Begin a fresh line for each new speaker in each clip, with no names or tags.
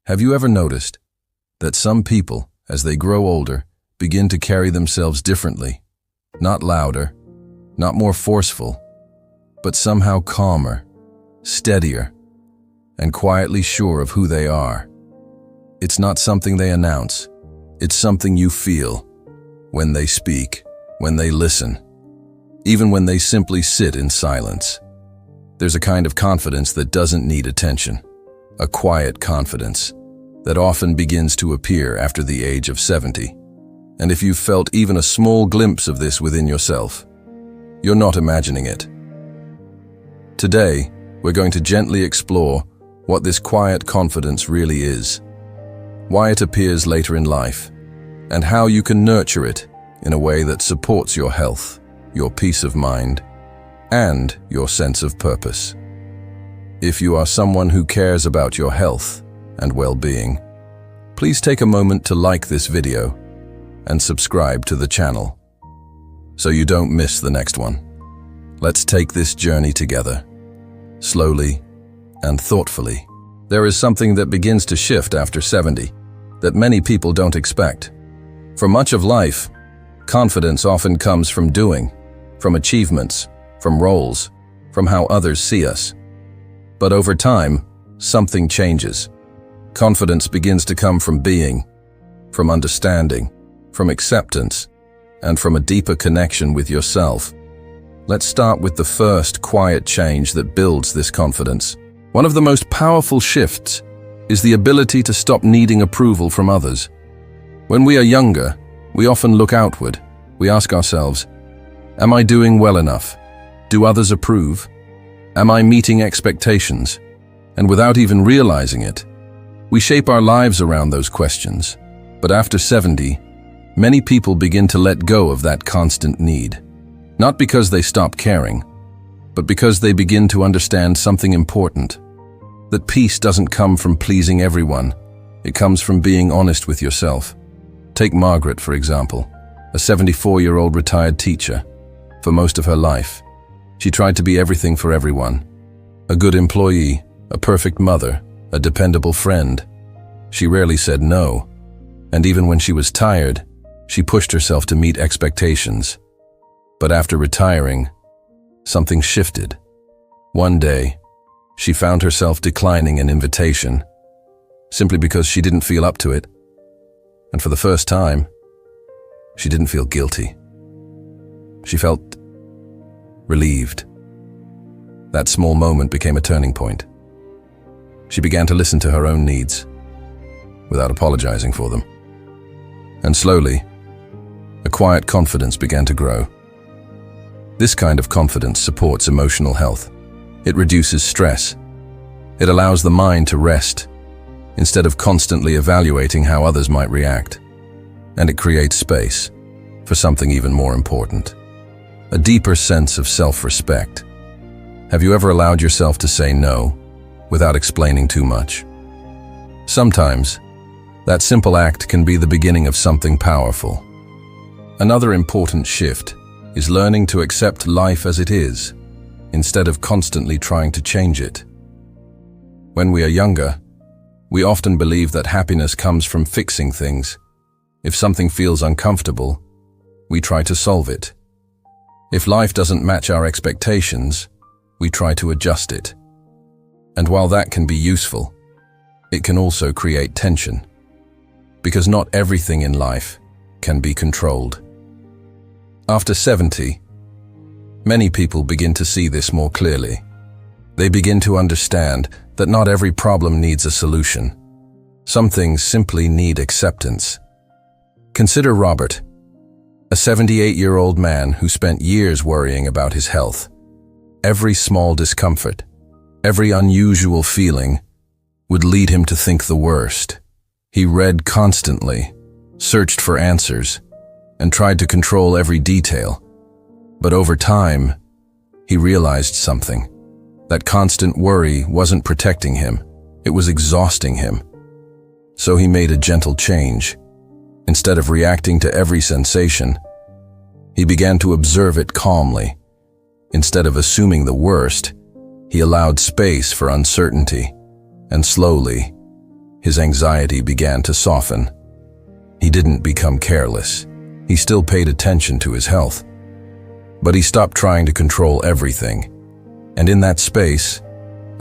Have you ever noticed that some people, as they grow older, begin to carry themselves differently? Not louder, not more forceful, but somehow calmer, steadier, and quietly sure of who they are. It's not something they announce. It's something you feel when they speak, when they listen, even when they simply sit in silence. There's a kind of confidence that doesn't need attention, a quiet confidence that often begins to appear after the age of 70. And if you've felt even a small glimpse of this within yourself, you're not imagining it. Today, we're going to gently explore what this quiet confidence really is, why it appears later in life, and how you can nurture it in a way that supports your health, your peace of mind, and your sense of purpose. If you are someone who cares about your health and well-being, please take a moment to like this video and subscribe to the channel so you don't miss the next one. Let's take this journey together, slowly and thoughtfully. There is something that begins to shift after 70 that many people don't expect. For much of life, confidence often comes from doing, from achievements, from roles, from how others see us. But over time, something changes. Confidence begins to come from being, from understanding, from acceptance, and from a deeper connection with yourself. Let's start with the first quiet change that builds this confidence. One of the most powerful shifts is the ability to stop needing approval from others. When we are younger, we often look outward. We ask ourselves, am I doing well enough? Do others approve? Am I meeting expectations? And without even realizing it, we shape our lives around those questions. But after 70, many people begin to let go of that constant need. Not because they stop caring, but because they begin to understand something important. That peace doesn't come from pleasing everyone. It comes from being honest with yourself. Take Margaret, for example, a 74-year-old retired teacher. For most of her life, she tried to be everything for everyone. A good employee, a perfect mother, a dependable friend. She rarely said no, and even when she was tired, she pushed herself to meet expectations. But after retiring, something shifted. One day, she found herself declining an invitation, simply because she didn't feel up to it. And for the first time, she didn't feel guilty. She felt relieved. That small moment became a turning point. She began to listen to her own needs, without apologizing for them. And slowly, a quiet confidence began to grow. This kind of confidence supports emotional health. It reduces stress. It allows the mind to rest, instead of constantly evaluating how others might react. And it creates space for something even more important, a deeper sense of self-respect. Have you ever allowed yourself to say no without explaining too much? Sometimes, that simple act can be the beginning of something powerful. Another important shift is learning to accept life as it is, instead of constantly trying to change it. When we are younger, we often believe that happiness comes from fixing things. If something feels uncomfortable, we try to solve it. If life doesn't match our expectations, we try to adjust it. And while that can be useful, it can also create tension, because not everything in life can be controlled. After 70, many people begin to see this more clearly. They begin to understand that not every problem needs a solution. Some things simply need acceptance. Consider Robert, a 78-year-old man who spent years worrying about his health. Every small discomfort, every unusual feeling would lead him to think the worst. He read constantly, searched for answers, and tried to control every detail. But over time, he realized something. That constant worry wasn't protecting him, it was exhausting him. So he made a gentle change. Instead of reacting to every sensation, he began to observe it calmly. Instead of assuming the worst, he allowed space for uncertainty, and slowly, his anxiety began to soften. He didn't become careless. He still paid attention to his health. But he stopped trying to control everything. And in that space,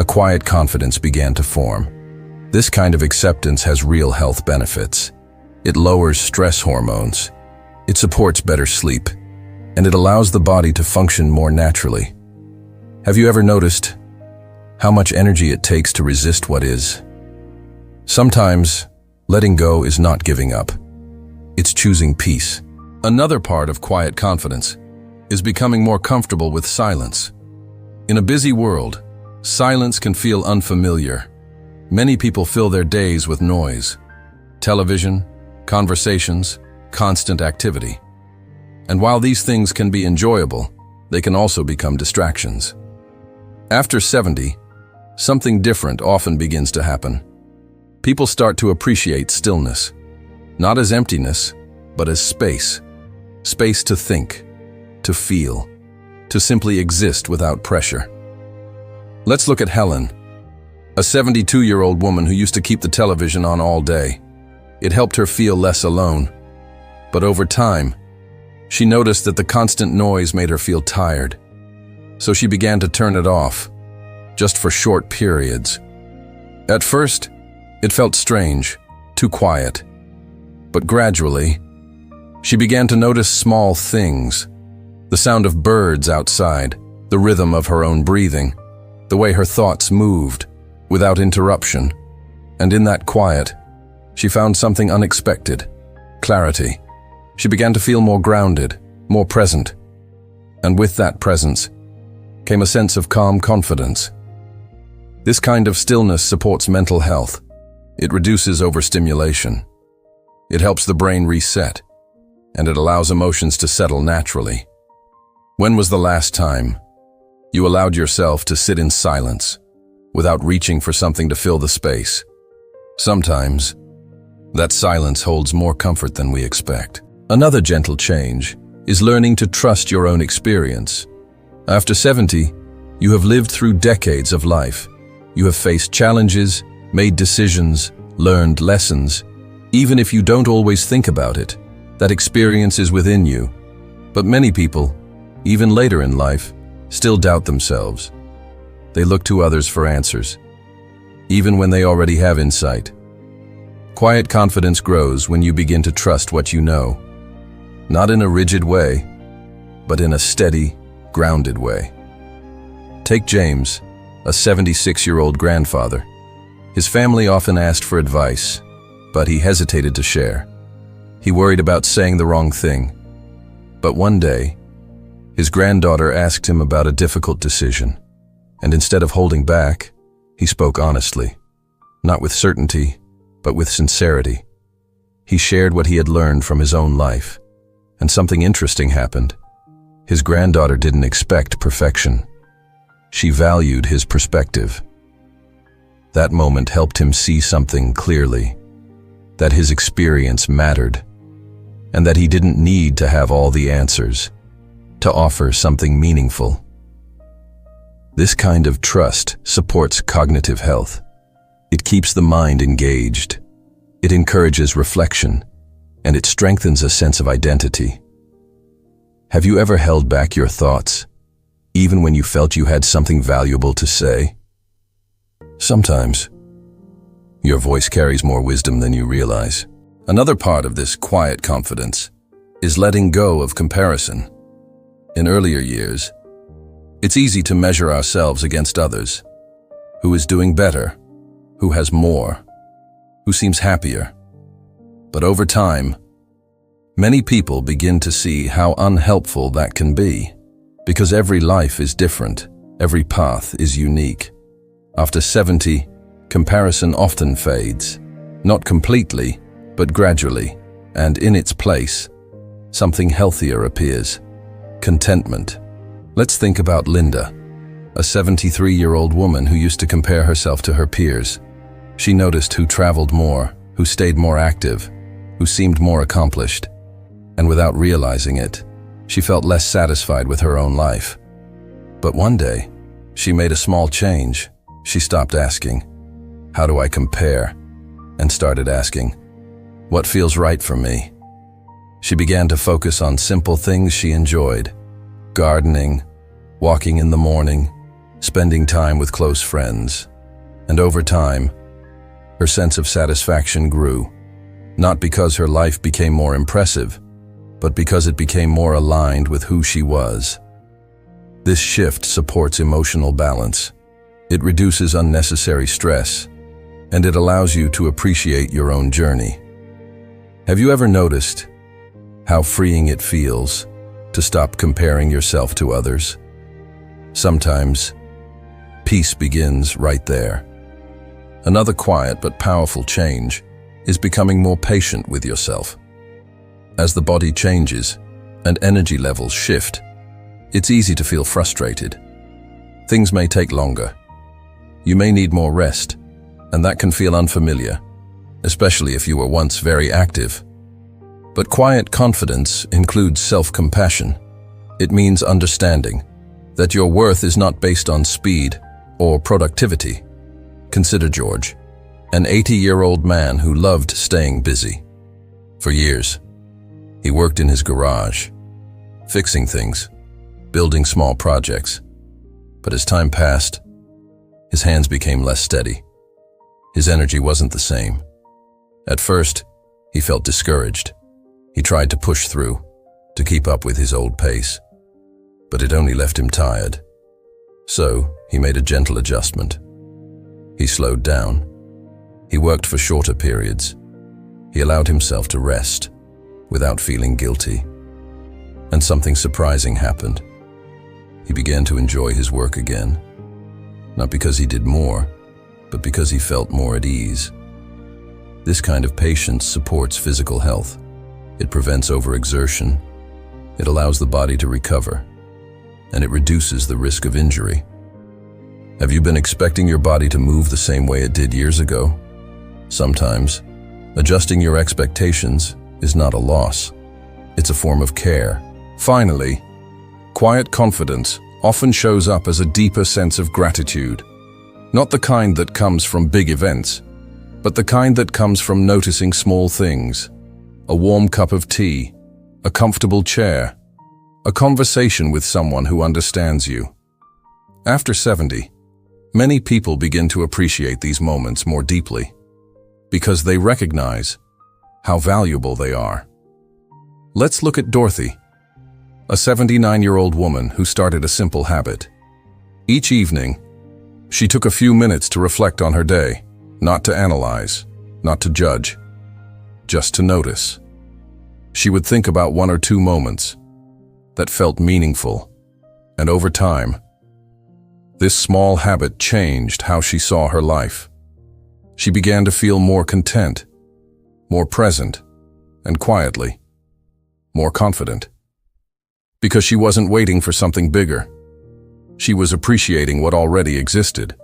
a quiet confidence began to form. This kind of acceptance has real health benefits. It lowers stress hormones. It supports better sleep. And it allows the body to function more naturally. Have you ever noticed how much energy it takes to resist what is? Sometimes, letting go is not giving up. It's choosing peace. Another part of quiet confidence is becoming more comfortable with silence. In a busy world, silence can feel unfamiliar. Many people fill their days with noise, television, conversations, constant activity. And while these things can be enjoyable, they can also become distractions. After 70, something different often begins to happen. People start to appreciate stillness, not as emptiness, but as space. Space to think, to feel, to simply exist without pressure. Let's look at Helen, a 72-year-old woman who used to keep the television on all day. It helped her feel less alone. But over time, she noticed that the constant noise made her feel tired. So she began to turn it off, just for short periods. At first, it felt strange, too quiet. But gradually, she began to notice small things. The sound of birds outside, the rhythm of her own breathing, the way her thoughts moved, without interruption. And in that quiet, she found something unexpected: clarity. She began to feel more grounded, more present. And with that presence came a sense of calm confidence. This kind of stillness supports mental health. It reduces overstimulation. It helps the brain reset, and it allows emotions to settle naturally. When was the last time you allowed yourself to sit in silence without reaching for something to fill the space? Sometimes, that silence holds more comfort than we expect. Another gentle change is learning to trust your own experience. After 70, you have lived through decades of life. You have faced challenges, made decisions, learned lessons. Even if you don't always think about it, that experience is within you. But many people, even later in life, still doubt themselves. They look to others for answers, even when they already have insight. Quiet confidence grows when you begin to trust what you know, not in a rigid way, but in a steady, grounded way. Take James, a 76-year-old grandfather. His family often asked for advice, but he hesitated to share. He worried about saying the wrong thing. But one day, his granddaughter asked him about a difficult decision, and instead of holding back, he spoke honestly, not with certainty, but with sincerity. He shared what he had learned from his own life, and something interesting happened. His granddaughter didn't expect perfection. She valued his perspective. That moment helped him see something clearly, that his experience mattered, and that he didn't need to have all the answers to offer something meaningful. This kind of trust supports cognitive health. It keeps the mind engaged. It encourages reflection, and it strengthens a sense of identity. Have you ever held back your thoughts, even when you felt you had something valuable to say? Sometimes, your voice carries more wisdom than you realize. Another part of this quiet confidence is letting go of comparison. In earlier years, it's easy to measure ourselves against others. Who is doing better? Who has more? Who seems happier? But over time, many people begin to see how unhelpful that can be, because every life is different, every path is unique. After 70, comparison often fades, not completely, but gradually, and in its place, something healthier appears: contentment. Let's think about Linda, a 73-year-old woman who used to compare herself to her peers. She noticed who traveled more, who stayed more active, who seemed more accomplished. And without realizing it, she felt less satisfied with her own life. But one day, she made a small change. She stopped asking, "How do I compare?" and started asking, "What feels right for me?" She began to focus on simple things she enjoyed: gardening, walking in the morning, spending time with close friends. And over time, her sense of satisfaction grew, not because her life became more impressive, but because it became more aligned with who she was. This shift supports emotional balance. It reduces unnecessary stress, and it allows you to appreciate your own journey. Have you ever noticed how freeing it feels to stop comparing yourself to others? Sometimes, peace begins right there. Another quiet but powerful change is becoming more patient with yourself. As the body changes and energy levels shift, it's easy to feel frustrated. Things may take longer. You may need more rest, and that can feel unfamiliar, especially if you were once very active. But quiet confidence includes self-compassion. It means understanding that your worth is not based on speed or productivity. Consider George, an 80-year-old man who loved staying busy. For years, he worked in his garage, fixing things, building small projects. But as time passed, his hands became less steady. His energy wasn't the same. At first, he felt discouraged. He tried to push through, to keep up with his old pace. But it only left him tired. So, he made a gentle adjustment. He slowed down. He worked for shorter periods. He allowed himself to rest without feeling guilty. And something surprising happened. He began to enjoy his work again. Not because he did more, but because he felt more at ease. This kind of patience supports physical health. It prevents overexertion. It allows the body to recover. And it reduces the risk of injury. Have you been expecting your body to move the same way it did years ago? Sometimes, adjusting your expectations is not a loss. It's a form of care. Finally, quiet confidence often shows up as a deeper sense of gratitude. Not the kind that comes from big events, but the kind that comes from noticing small things. A warm cup of tea, a comfortable chair, a conversation with someone who understands you. After 70, many people begin to appreciate these moments more deeply because they recognize how valuable they are. Let's look at Dorothy, a 79-year-old woman who started a simple habit. Each evening, she took a few minutes to reflect on her day, not to analyze, not to judge, just to notice. She would think about one or two moments that felt meaningful, and over time, this small habit changed how she saw her life. She began to feel more content, more present, and quietly, more confident. Because she wasn't waiting for something bigger. She was appreciating what already existed.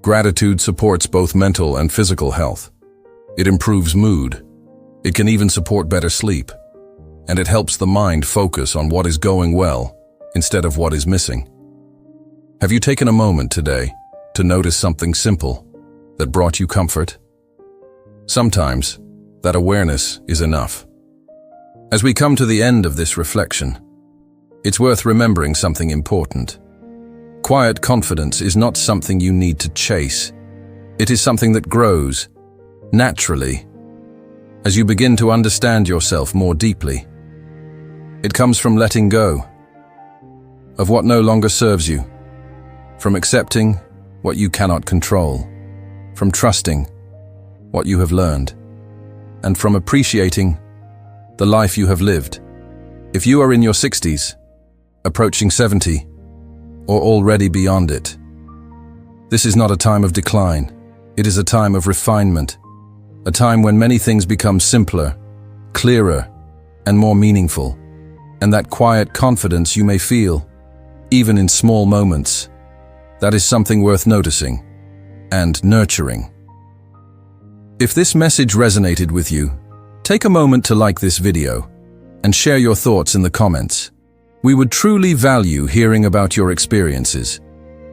Gratitude supports both mental and physical health. It improves mood. It can even support better sleep. And it helps the mind focus on what is going well instead of what is missing. Have you taken a moment today to notice something simple that brought you comfort? Sometimes, that awareness is enough. As we come to the end of this reflection, it's worth remembering something important. Quiet confidence is not something you need to chase. It is something that grows naturally as you begin to understand yourself more deeply. It comes from letting go of what no longer serves you, from accepting what you cannot control, from trusting what you have learned, and from appreciating the life you have lived. If you are in your 60s, approaching 70, or already beyond it, this is not a time of decline. It is a time of refinement, a time when many things become simpler, clearer, and more meaningful. And that quiet confidence you may feel, even in small moments, that is something worth noticing and nurturing. If this message resonated with you, take a moment to like this video and share your thoughts in the comments. We would truly value hearing about your experiences.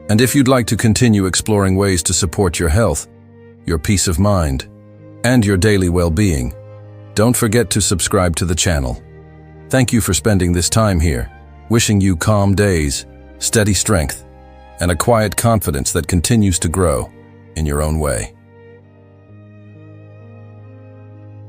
And if you'd like to continue exploring ways to support your health, your peace of mind, and your daily well-being. Don't forget to subscribe to the channel. Thank you for spending this time here. Wishing you calm days, steady strength, and a quiet confidence that continues to grow in your own way.